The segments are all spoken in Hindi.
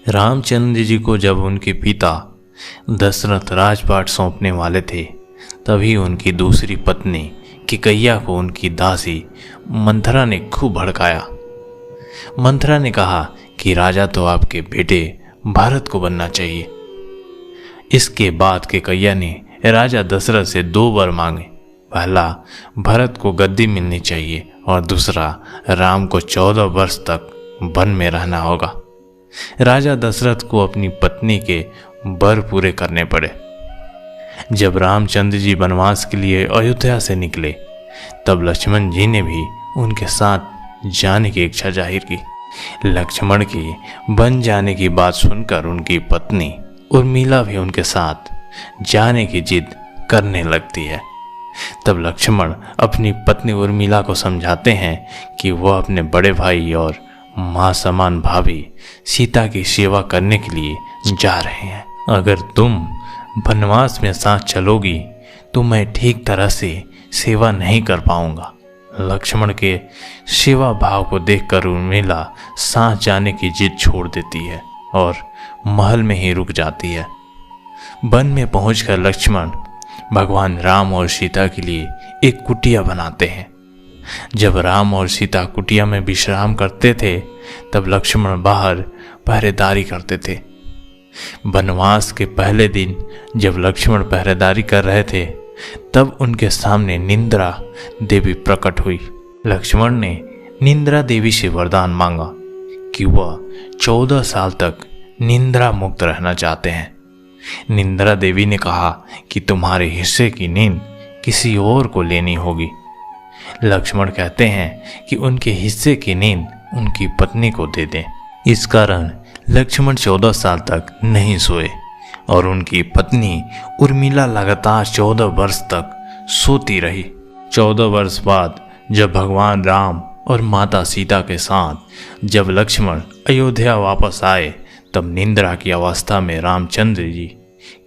रामचंद्र जी को जब उनके पिता दशरथ राजपाट सौंपने वाले थे, तभी उनकी दूसरी पत्नी कैकैया को उनकी दासी मंथरा ने खूब भड़काया। मंथरा ने कहा कि राजा तो आपके बेटे भरत को बनना चाहिए। इसके बाद कैकैया ने राजा दशरथ से 2 वर मांगे। पहला, भरत को गद्दी मिलनी चाहिए और दूसरा, राम को 14 वर्ष तक वन में रहना होगा। राजा दशरथ को अपनी पत्नी के वर पूरे करने पड़े। जब रामचंद्र जी वनवास के लिए अयोध्या से निकले, तब लक्ष्मण जी ने भी उनके साथ जाने की इच्छा जाहिर की। लक्ष्मण की वन जाने की बात सुनकर उनकी पत्नी उर्मिला भी उनके साथ जाने की जिद करने लगती है। तब लक्ष्मण अपनी पत्नी उर्मिला को समझाते हैं कि वह अपने बड़े भाई और माँ समान भाभी सीता की सेवा करने के लिए जा रहे हैं। अगर तुम वनवास में साथ चलोगी तो मैं ठीक तरह से सेवा नहीं कर पाऊंगा। लक्ष्मण के सेवा भाव को देखकर उर्मिला साथ जाने की जिद छोड़ देती है और महल में ही रुक जाती है। वन में पहुंचकर लक्ष्मण भगवान राम और सीता के लिए एक कुटिया बनाते हैं। जब राम और सीता कुटिया में विश्राम करते थे, तब लक्ष्मण बाहर पहरेदारी करते थे। वनवास के पहले दिन जब लक्ष्मण पहरेदारी कर रहे थे, तब उनके सामने निंद्रा देवी प्रकट हुई। लक्ष्मण ने निंद्रा देवी से वरदान मांगा कि वह 14 साल तक निंद्रा मुक्त रहना चाहते हैं। निंद्रा देवी ने कहा कि तुम्हारे हिस्से की नींद किसी और को लेनी होगी। लक्ष्मण कहते हैं कि उनके हिस्से की नींद उनकी पत्नी को दे दें। इस कारण लक्ष्मण 14 साल तक नहीं सोए और उनकी पत्नी उर्मिला लगातार 14 वर्ष तक सोती रही। 14 वर्ष बाद जब भगवान राम और माता सीता के साथ जब लक्ष्मण अयोध्या वापस आए, तब निंद्रा की अवस्था में रामचंद्र जी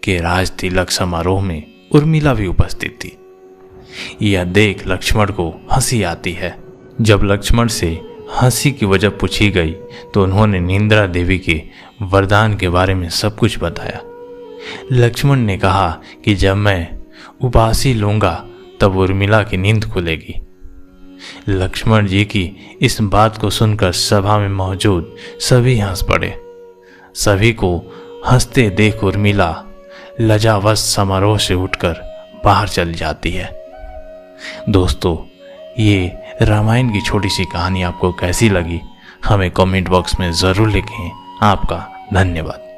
के राज तिलक समारोह में उर्मिला भी उपस्थित थी। यह देख लक्ष्मण को हंसी आती है। जब लक्ष्मण से हंसी की वजह पूछी गई, तो उन्होंने निंद्रा देवी के वरदान के बारे में सब कुछ बताया। लक्ष्मण ने कहा कि जब मैं उबासी लूंगा, तब उर्मिला की नींद खुलेगी। लक्ष्मण जी की इस बात को सुनकर सभा में मौजूद सभी हंस पड़े। सभी को हंसते देख उर्मिला लज्जावश समारोह से उठकर बाहर चली जाती है। दोस्तों, ये रामायण की छोटी सी कहानी आपको कैसी लगी, हमें कमेंट बॉक्स में ज़रूर लिखें। आपका धन्यवाद।